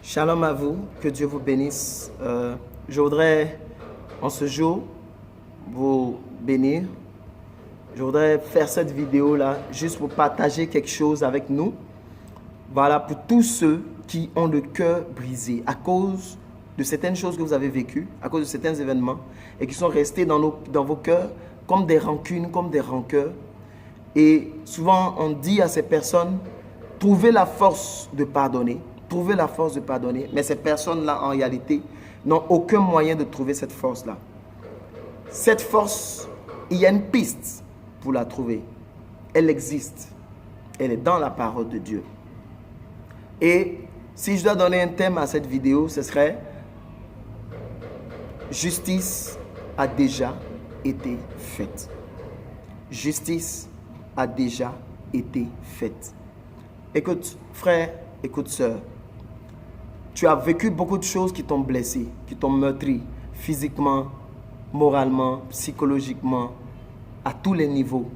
Shalom à vous, que Dieu vous bénisse. Je voudrais en ce jour vous bénir. Je voudrais faire cette vidéo-là juste pour partager quelque chose avec nous. Voilà, pour tous ceux qui ont le cœur brisé à cause de certaines choses que vous avez vécues, à cause de certains événements et qui sont restés dans vos cœurs comme des rancunes, comme des rancœurs. Et souvent, on dit à ces personnes, trouvez la force de pardonner. Trouver la force de pardonner. Mais ces personnes-là, en réalité, n'ont aucun moyen de trouver cette force-là. Cette force, il y a une piste pour la trouver. Elle existe. Elle est dans la parole de Dieu. Et si je dois donner un thème à cette vidéo, ce serait « Justice a déjà été faite ». Justice a déjà été faite. Écoute, frère, écoute, sœur. Tu as vécu beaucoup de choses qui t'ont blessé, qui t'ont meurtri, physiquement, moralement, psychologiquement, à tous les niveaux.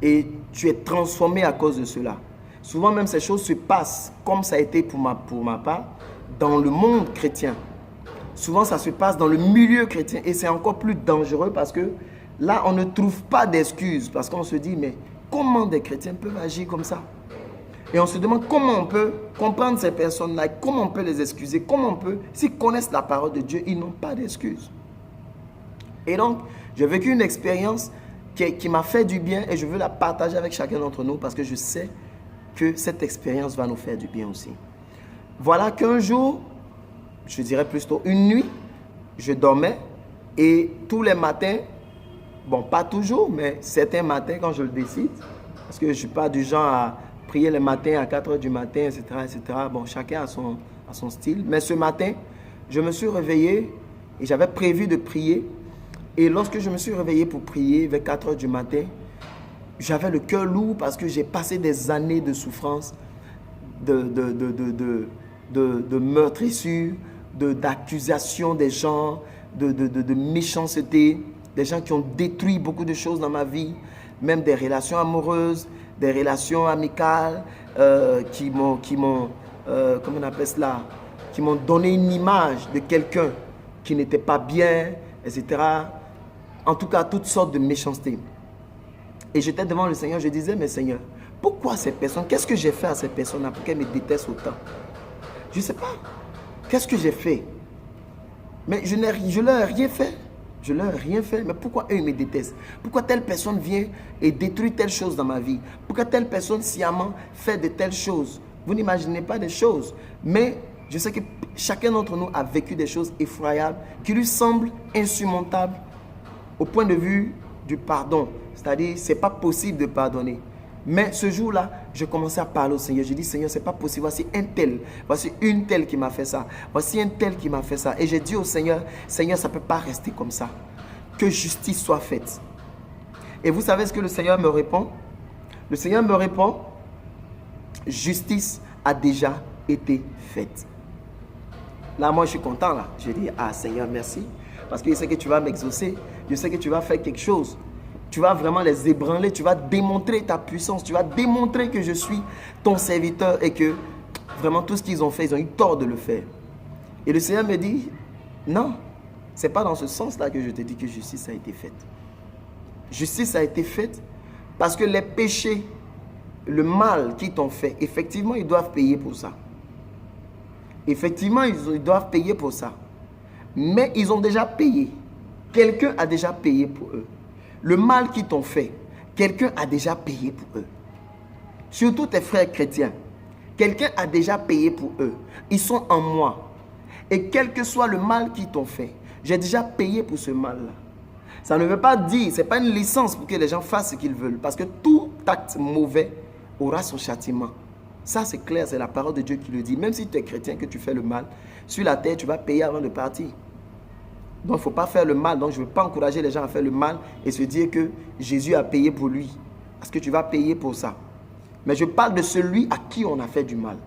Et tu es transformé à cause de cela. Souvent même ces choses se passent, comme ça a été pour ma part, dans le monde chrétien. Souvent ça se passe dans le milieu chrétien et c'est encore plus dangereux parce que là on ne trouve pas d'excuses. Parce qu'on se dit, mais comment des chrétiens peuvent agir comme ça? Et on se demande comment on peut comprendre ces personnes-là, comment on peut les excuser, comment on peut, s'ils connaissent la parole de Dieu, ils n'ont pas d'excuses. Et donc, j'ai vécu une expérience qui m'a fait du bien et je veux la partager avec chacun d'entre nous parce que je sais que cette expérience va nous faire du bien aussi. Voilà qu'un jour, je dirais plutôt une nuit, je dormais et tous les matins, bon pas toujours, mais certains matins quand je le décide, parce que je ne suis pas du genre à prier le matin à 4 h du matin, etc., etc. Bon, chacun a son style. Mais ce matin, je me suis réveillé et j'avais prévu de prier. Et lorsque je me suis réveillé pour prier vers 4 h du matin, j'avais le cœur lourd parce que j'ai passé des années de souffrance, de meurtrissure, d'accusation des gens, de méchanceté, des gens qui ont détruit beaucoup de choses dans ma vie, même des relations amoureuses, des relations amicales qui m'ont comment on appelle cela, qui m'ont donné une image de quelqu'un qui n'était pas bien, etc. En tout cas, toutes sortes de méchanceté. Et j'étais devant le Seigneur, je disais, mais Seigneur, pourquoi ces personnes, qu'est-ce que j'ai fait à ces personnes-là pour qu'elles me détestent autant? Je ne sais pas. Qu'est-ce que j'ai fait? Mais je leur ai rien fait. Je leur ai rien fait, mais pourquoi eux ils me détestent? Pourquoi telle personne vient et détruit telle chose dans ma vie? Pourquoi telle personne sciemment fait de telles choses? Vous n'imaginez pas des choses. Mais je sais que chacun d'entre nous a vécu des choses effroyables qui lui semblent insurmontables au point de vue du pardon. C'est-à-dire, ce n'est pas possible de pardonner. Mais ce jour-là, je commençais à parler au Seigneur. Je dis, Seigneur, ce n'est pas possible. Voici un tel, voici une telle qui m'a fait ça. Voici un tel qui m'a fait ça. Et j'ai dit au Seigneur, Seigneur, ça ne peut pas rester comme ça. Que justice soit faite. Et vous savez ce que le Seigneur me répond? Le Seigneur me répond, justice a déjà été faite. Là, moi, je suis content. Là. Je dis, ah Seigneur, merci. Parce que je sais que tu vas m'exaucer. Je sais que tu vas faire quelque chose. Tu vas vraiment les ébranler, tu vas démontrer ta puissance, tu vas démontrer que je suis ton serviteur et que vraiment tout ce qu'ils ont fait, ils ont eu tort de le faire. Et le Seigneur me dit, non, ce n'est pas dans ce sens-là que je te dis que justice a été faite. Justice a été faite parce que les péchés, le mal qu'ils t'ont fait, effectivement, ils doivent payer pour ça. Effectivement, ils doivent payer pour ça. Mais ils ont déjà payé. Quelqu'un a déjà payé pour eux. Le mal qu'ils t'ont fait, quelqu'un a déjà payé pour eux. Surtout tes frères chrétiens. Quelqu'un a déjà payé pour eux. Ils sont en moi. Et quel que soit le mal qu'ils t'ont fait, j'ai déjà payé pour ce mal-là. Ça ne veut pas dire, ce n'est pas une licence pour que les gens fassent ce qu'ils veulent. Parce que tout acte mauvais aura son châtiment. Ça, c'est clair, c'est la parole de Dieu qui le dit. Même si tu es chrétien, que tu fais le mal, sur la terre, tu vas payer avant de partir. Donc, il ne faut pas faire le mal. Donc, je ne veux pas encourager les gens à faire le mal et se dire que Jésus a payé pour lui. Parce que tu vas payer pour ça. Mais je parle de celui à qui on a fait du mal.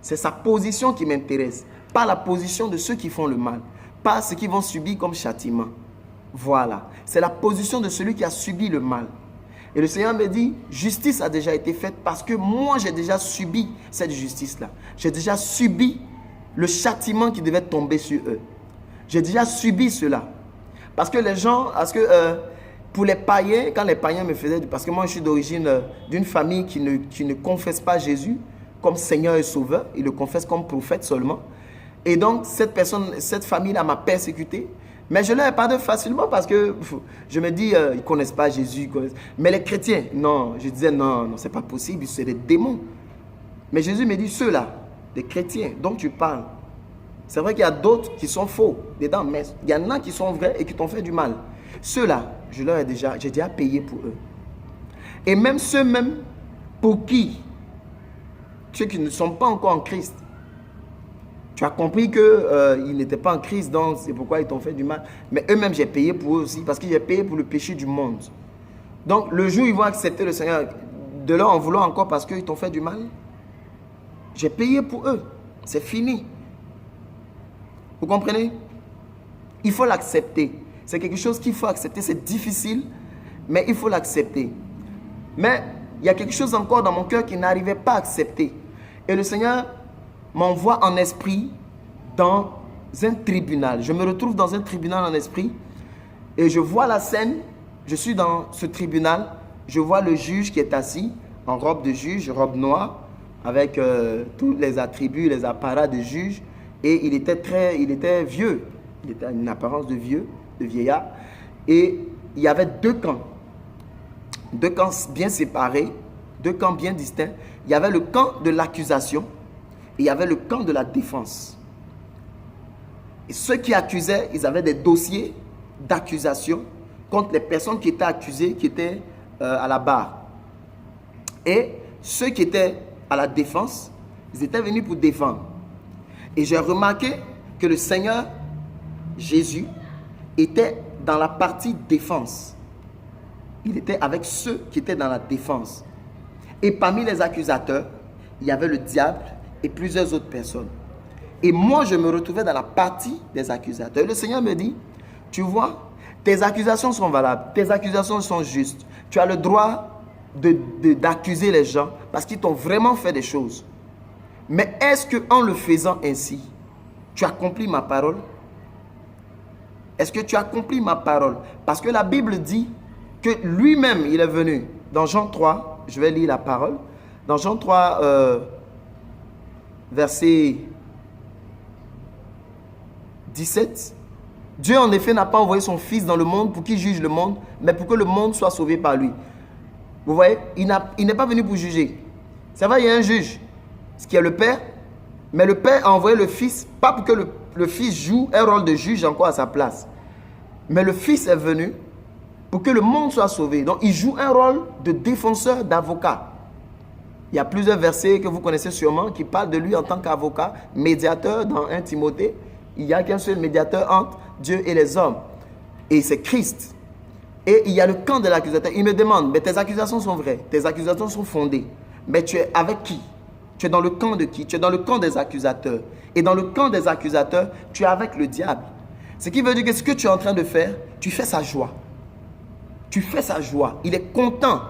C'est sa position qui m'intéresse. Pas la position de ceux qui font le mal. Pas ce qu'ils vont subir comme châtiment. Voilà. C'est la position de celui qui a subi le mal. Et le Seigneur me dit, justice a déjà été faite parce que moi, j'ai déjà subi cette justice-là. J'ai déjà subi le châtiment qui devait tomber sur eux. J'ai déjà subi cela. Parce que les gens, pour les païens, quand les païens me faisaient, parce que moi je suis d'origine d'une famille qui ne confesse pas Jésus comme Seigneur et Sauveur, il le confesse comme prophète seulement. Et donc cette famille-là m'a persécuté. Mais je ne leur pardonne facilement parce que je me dis, ils ne connaissent pas Jésus. Mais les chrétiens, non, je disais non, ce n'est pas possible, c'est des démons. Mais Jésus me dit, ceux-là, des chrétiens dont tu parles, c'est vrai qu'il y a d'autres qui sont faux dedans, mais il y en a qui sont vrais et qui t'ont fait du mal. Ceux-là, j'ai déjà payé pour eux. Et même ceux pour qui, ceux qui ne sont pas encore en Christ, tu as compris qu'ils n'étaient pas en Christ, donc c'est pourquoi ils t'ont fait du mal. Mais eux-mêmes, j'ai payé pour eux aussi, parce que j'ai payé pour le péché du monde. Donc, le jour où ils vont accepter le Seigneur, de leur en vouloir encore parce qu'ils t'ont fait du mal, j'ai payé pour eux. C'est fini. Vous comprenez? Il faut l'accepter. C'est quelque chose qu'il faut accepter. C'est difficile, mais il faut l'accepter. Mais il y a quelque chose encore dans mon cœur qui n'arrivait pas à accepter. Et le Seigneur m'envoie en esprit dans un tribunal. Je me retrouve dans un tribunal en esprit et je vois la scène. Je suis dans ce tribunal. Je vois le juge qui est assis en robe de juge, robe noire, avec tous les attributs, les apparats de juge. Et il était vieux. Il était une apparence de vieux, de vieillard. Et il y avait deux camps bien séparés, deux camps bien distincts. Il y avait le camp de l'accusation et il y avait le camp de la défense. Et ceux qui accusaient, ils avaient des dossiers d'accusation contre les personnes qui étaient accusées, qui étaient à la barre. Et ceux qui étaient à la défense, ils étaient venus pour défendre. Et j'ai remarqué que le Seigneur Jésus était dans la partie défense. Il était avec ceux qui étaient dans la défense. Et parmi les accusateurs, il y avait le diable et plusieurs autres personnes. Et moi, je me retrouvais dans la partie des accusateurs. Et le Seigneur me dit, tu vois, tes accusations sont valables, tes accusations sont justes. Tu as le droit d'accuser les gens parce qu'ils t'ont vraiment fait des choses. Mais est-ce qu'en le faisant ainsi, tu accomplis ma parole? Est-ce que tu accomplis ma parole? Parce que la Bible dit que lui-même, il est venu. Dans Jean 3, je vais lire la parole. Dans Jean 3, verset 17. Dieu en effet n'a pas envoyé son Fils dans le monde pour qu'il juge le monde, mais pour que le monde soit sauvé par lui. Vous voyez, il n'est pas venu pour juger. C'est vrai, il y a un juge, ce qui est le Père, mais le Père a envoyé le Fils, pas pour que le Fils joue un rôle de juge encore à sa place. Mais le Fils est venu pour que le monde soit sauvé. Donc, il joue un rôle de défenseur, d'avocat. Il y a plusieurs versets que vous connaissez sûrement qui parlent de lui en tant qu'avocat, médiateur dans 1 Timothée. Il n'y a qu'un seul médiateur entre Dieu et les hommes. Et c'est Christ. Et il y a le camp de l'accusateur. Il me demande, mais tes accusations sont vraies, tes accusations sont fondées. Mais tu es avec qui? Tu es dans le camp de qui? Tu es dans le camp des accusateurs. Et dans le camp des accusateurs, tu es avec le diable. Ce qui veut dire que ce que tu es en train de faire, tu fais sa joie. Tu fais sa joie. Il est content.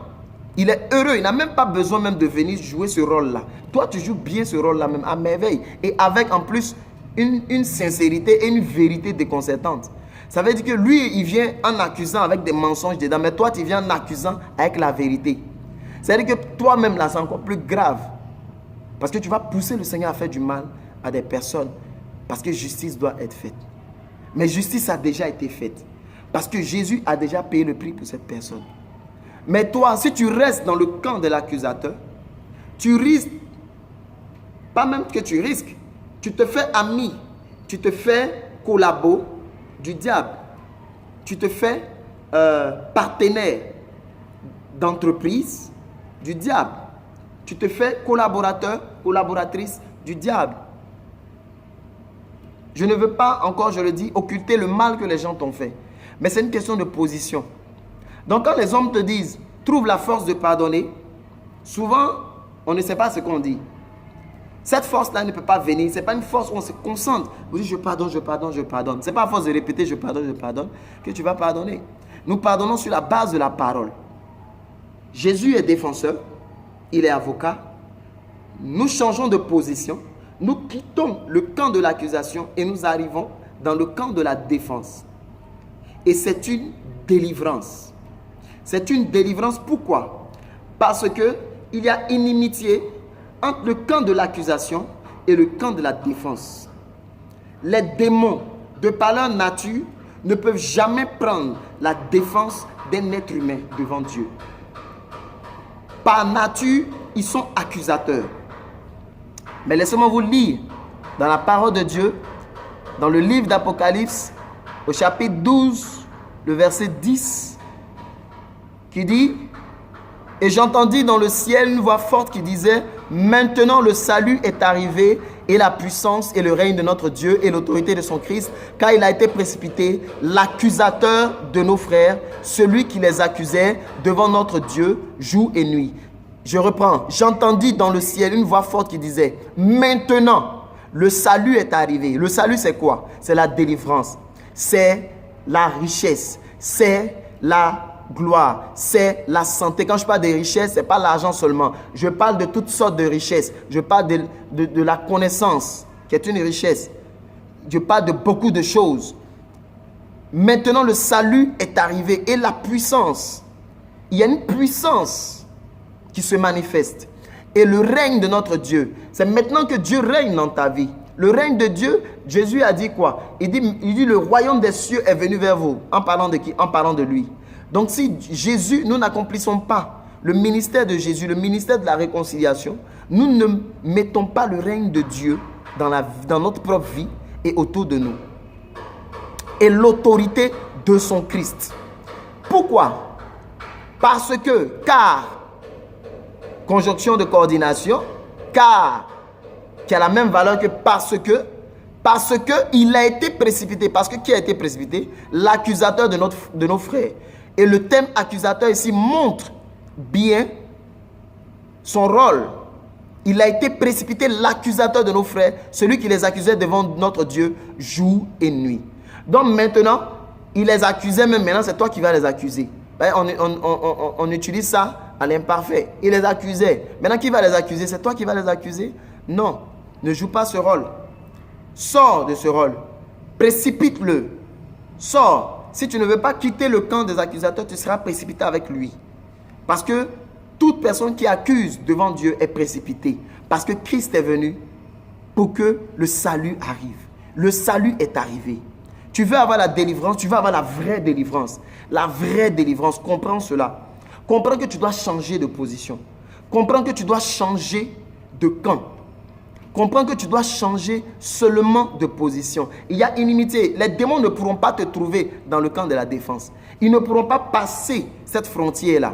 Il est heureux. Il n'a même pas besoin même de venir jouer ce rôle-là. Toi, tu joues bien ce rôle-là même à merveille. Et avec en plus une sincérité et une vérité déconcertante. Ça veut dire que lui, il vient en accusant avec des mensonges dedans. Mais toi, tu viens en accusant avec la vérité. C'est-à-dire que toi-même, là, c'est encore plus grave. Parce que tu vas pousser le Seigneur à faire du mal à des personnes. Parce que justice doit être faite. Mais justice a déjà été faite. Parce que Jésus a déjà payé le prix pour cette personne. Mais toi, si tu restes dans le camp de l'accusateur, tu risques, pas même que tu risques, tu te fais ami, tu te fais collabo du diable. Tu te fais partenaire d'entreprise du diable. Tu te fais collaborateur, collaboratrice du diable. Je ne veux pas, encore je le dis, occulter le mal que les gens t'ont fait. Mais c'est une question de position. Donc quand les hommes te disent, trouve la force de pardonner, souvent, on ne sait pas ce qu'on dit. Cette force-là ne peut pas venir. Ce n'est pas une force où on se concentre. Vous dites, je pardonne, je pardonne, je pardonne. Ce n'est pas à force de répéter, je pardonne, que tu vas pardonner. Nous pardonnons sur la base de la parole. Jésus est défenseur. Il est avocat. Nous changeons de position. nous quittons le camp de l'accusation et nous arrivons dans le camp de la défense. Et c'est une délivrance. C'est une délivrance, pourquoi? Parce que il y a inimitié entre le camp de l'accusation et le camp de la défense. Les démons, de par leur nature, ne peuvent jamais prendre la défense d'un être humain devant Dieu. Par nature, ils sont accusateurs. Mais laissez-moi vous lire dans la parole de Dieu, dans le livre d'Apocalypse, au chapitre 12, le verset 10, qui dit: et j'entendis dans le ciel une voix forte qui disait: maintenant le salut est arrivé, et la puissance et le règne de notre Dieu et l'autorité de son Christ, car il a été précipité l'accusateur de nos frères, celui qui les accusait devant notre Dieu jour et nuit. Je reprends. J'entendis dans le ciel une voix forte qui disait: maintenant le salut est arrivé. Le salut, c'est quoi? C'est la délivrance, c'est la richesse, c'est la gloire, c'est la santé. Quand je parle de richesse, ce n'est pas l'argent seulement. Je parle de toutes sortes de richesses. Je parle de la connaissance, qui est une richesse. Je parle de beaucoup de choses. Maintenant, le salut est arrivé et la puissance. Il y a une puissance qui se manifeste. Et le règne de notre Dieu, c'est maintenant que Dieu règne dans ta vie. Le règne de Dieu, Jésus a dit quoi? Il dit le royaume des cieux est venu vers vous. En parlant de qui? En parlant de lui. Donc si Jésus, nous n'accomplissons pas le ministère de Jésus, le ministère de la réconciliation, nous ne mettons pas le règne de Dieu dans notre propre vie et autour de nous. Et l'autorité de son Christ. Pourquoi? Parce que, conjonction de coordination, qui a la même valeur que parce que il a été précipité. Parce que qui a été précipité? L'accusateur de nos frères. Et le thème accusateur ici montre bien son rôle. Il a été précipité, l'accusateur de nos frères, celui qui les accusait devant notre Dieu jour et nuit. Donc maintenant, il les accusait, même maintenant c'est toi qui vas les accuser. On utilise ça à l'imparfait. Il les accusait. Maintenant, qui va les accuser? C'est toi qui vas les accuser? Non, ne joue pas ce rôle. Sors de ce rôle. Précipite-le. Sors. Si tu ne veux pas quitter le camp des accusateurs, tu seras précipité avec lui. Parce que toute personne qui accuse devant Dieu est précipitée. Parce que Christ est venu pour que le salut arrive. Le salut est arrivé. Tu veux avoir la délivrance, tu veux avoir la vraie délivrance. La vraie délivrance, comprends cela. Comprends que tu dois changer de position. Comprends que tu dois changer de camp. Comprends que tu dois changer seulement de position. Il y a inimitié. Les démons ne pourront pas te trouver dans le camp de la défense. Ils ne pourront pas passer cette frontière-là.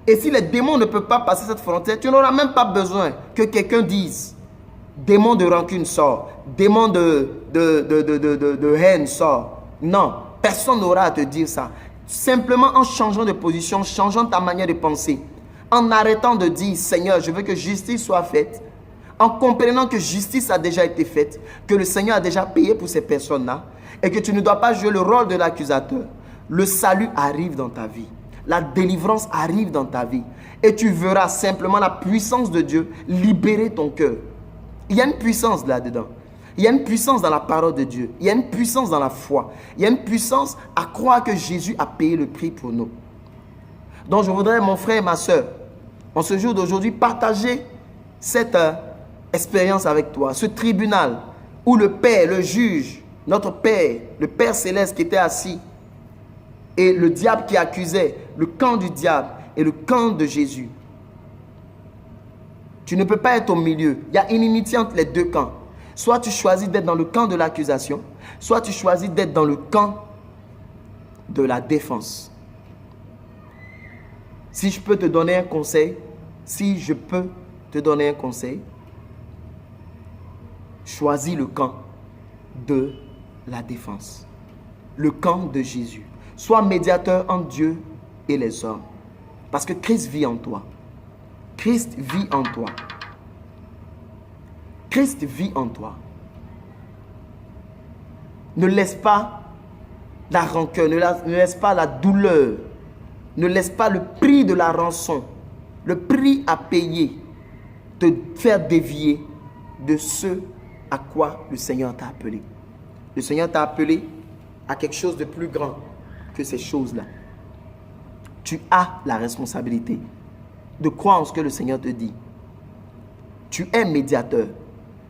Et si les démons ne peuvent pas passer cette frontière, tu n'auras même pas besoin que quelqu'un dise: démon de rancune sort, démon de haine sort. Non, personne n'aura à te dire ça. Simplement en changeant de position, en changeant ta manière de penser, en arrêtant de dire: Seigneur, je veux que justice soit faite. En comprenant que justice a déjà été faite, que le Seigneur a déjà payé pour ces personnes-là, et que tu ne dois pas jouer le rôle de l'accusateur, le salut arrive dans ta vie. La délivrance arrive dans ta vie. Et tu verras simplement la puissance de Dieu libérer ton cœur. Il y a une puissance là-dedans. Il y a une puissance dans la parole de Dieu. Il y a une puissance dans la foi. Il y a une puissance à croire que Jésus a payé le prix pour nous. Donc je voudrais, mon frère et ma soeur, en ce jour d'aujourd'hui, partager cette expérience avec toi, ce tribunal où le Père, le juge, notre Père, le Père céleste qui était assis, et le diable qui accusait, le camp du diable et le camp de Jésus. Tu ne peux pas être au milieu. Il y a inimitié entre les deux camps. Soit tu choisis d'être dans le camp de l'accusation, soit tu choisis d'être dans le camp de la défense. Si je peux te donner un conseil, choisis le camp de la défense. Le camp de Jésus. Sois médiateur entre Dieu et les hommes. Parce que Christ vit en toi. Christ vit en toi. Christ vit en toi. Ne laisse pas la rancœur, ne laisse pas la douleur, ne laisse pas le prix de la rançon, le prix à payer, te faire dévier de ce à quoi le Seigneur t'a appelé. Le Seigneur t'a appelé à quelque chose de plus grand que ces choses-là. Tu as la responsabilité de croire en ce que le Seigneur te dit. Tu es médiateur.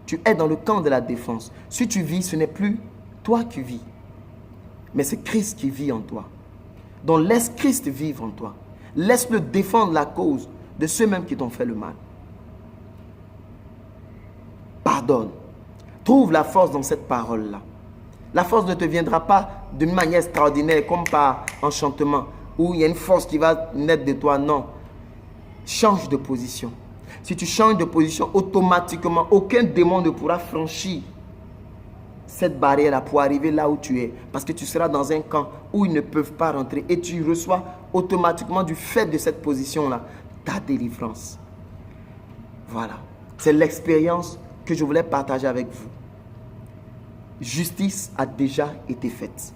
Tu es dans le camp de la défense. Si tu vis, ce n'est plus toi qui vis, mais c'est Christ qui vit en toi. Donc laisse Christ vivre en toi. Laisse-le défendre la cause de ceux-mêmes qui t'ont fait le mal. Pardonne. Trouve la force dans cette parole-là. La force ne te viendra pas d'une manière extraordinaire, comme par enchantement, où il y a une force qui va naître de toi. Non. Change de position. Si tu changes de position, automatiquement, aucun démon ne pourra franchir cette barrière-là pour arriver là où tu es. Parce que tu seras dans un camp où ils ne peuvent pas rentrer. Et tu reçois automatiquement du fait de cette position-là ta délivrance. Voilà. C'est l'expérience que je voulais partager avec vous. Justice a déjà été faite.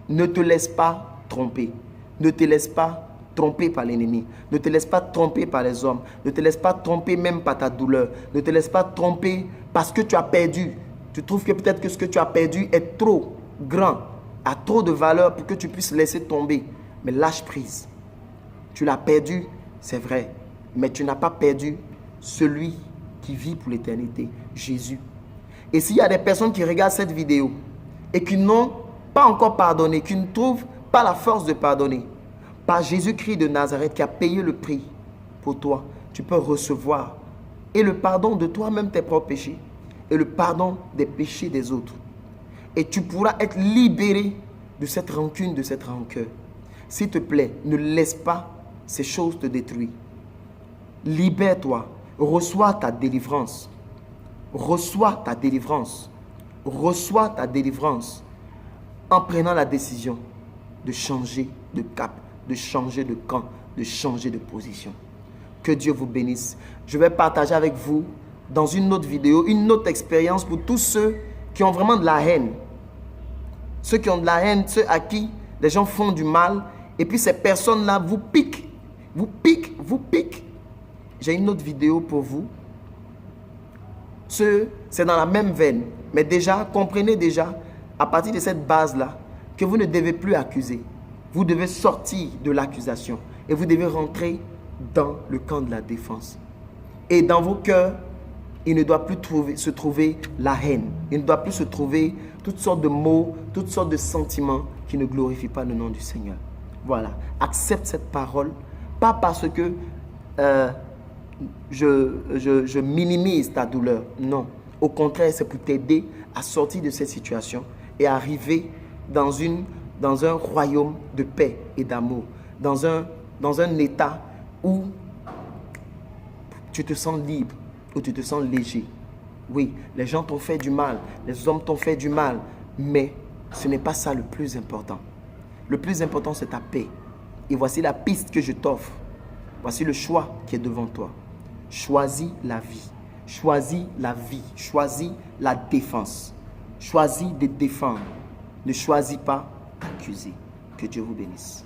Ne te laisse pas tromper. Ne te laisse pas tromper par l'ennemi. Ne te laisse pas tromper par les hommes. Ne te laisse pas tromper même par ta douleur. Ne te laisse pas tromper parce que tu as perdu. Tu trouves que peut-être que ce que tu as perdu est trop grand, a trop de valeur pour que tu puisses laisser tomber. Mais lâche prise. Tu l'as perdu, c'est vrai. Mais tu n'as pas perdu celui qui vit pour l'éternité, Jésus. Et s'il y a des personnes qui regardent cette vidéo et qui n'ont pas encore pardonné, qui ne trouvent pas la force de pardonner, par Jésus-Christ de Nazareth qui a payé le prix pour toi, tu peux recevoir et le pardon de toi-même tes propres péchés et le pardon des péchés des autres. Et tu pourras être libéré de cette rancune, de cette rancœur. S'il te plaît, ne laisse pas ces choses te détruire. Libère-toi, reçois ta délivrance. Reçois ta délivrance. Reçois ta délivrance en prenant la décision de changer de cap, de changer de camp, de changer de position. Que Dieu vous bénisse. Je vais partager avec vous dans une autre vidéo, une autre expérience pour tous ceux qui ont vraiment de la haine. Ceux qui ont de la haine, ceux à qui les gens font du mal et puis ces personnes-là vous piquent, vous piquent, vous piquent. J'ai une autre vidéo pour vous. C'est dans la même veine. Mais déjà, comprenez déjà, à partir de cette base-là, que vous ne devez plus accuser. Vous devez sortir de l'accusation. Et vous devez rentrer dans le camp de la défense. Et dans vos cœurs, il ne doit plus se trouver la haine. Il ne doit plus se trouver toutes sortes de mots, toutes sortes de sentiments qui ne glorifient pas le nom du Seigneur. Voilà. Accepte cette parole. Pas parce que je minimise ta douleur. Non. Au contraire, c'est pour t'aider à sortir de cette situation et arriver dans un royaume de paix et d'amour. Dans un état où tu te sens libre, où tu te sens léger. Oui, les gens t'ont fait du mal, les hommes t'ont fait du mal, mais ce n'est pas ça le plus important. Le plus important, c'est ta paix. Et voici la piste que je t'offre. Voici le choix qui est devant toi. Choisis la vie. Choisis la vie. Choisis la défense. Choisis de défendre. Ne choisis pas d'accuser. Que Dieu vous bénisse.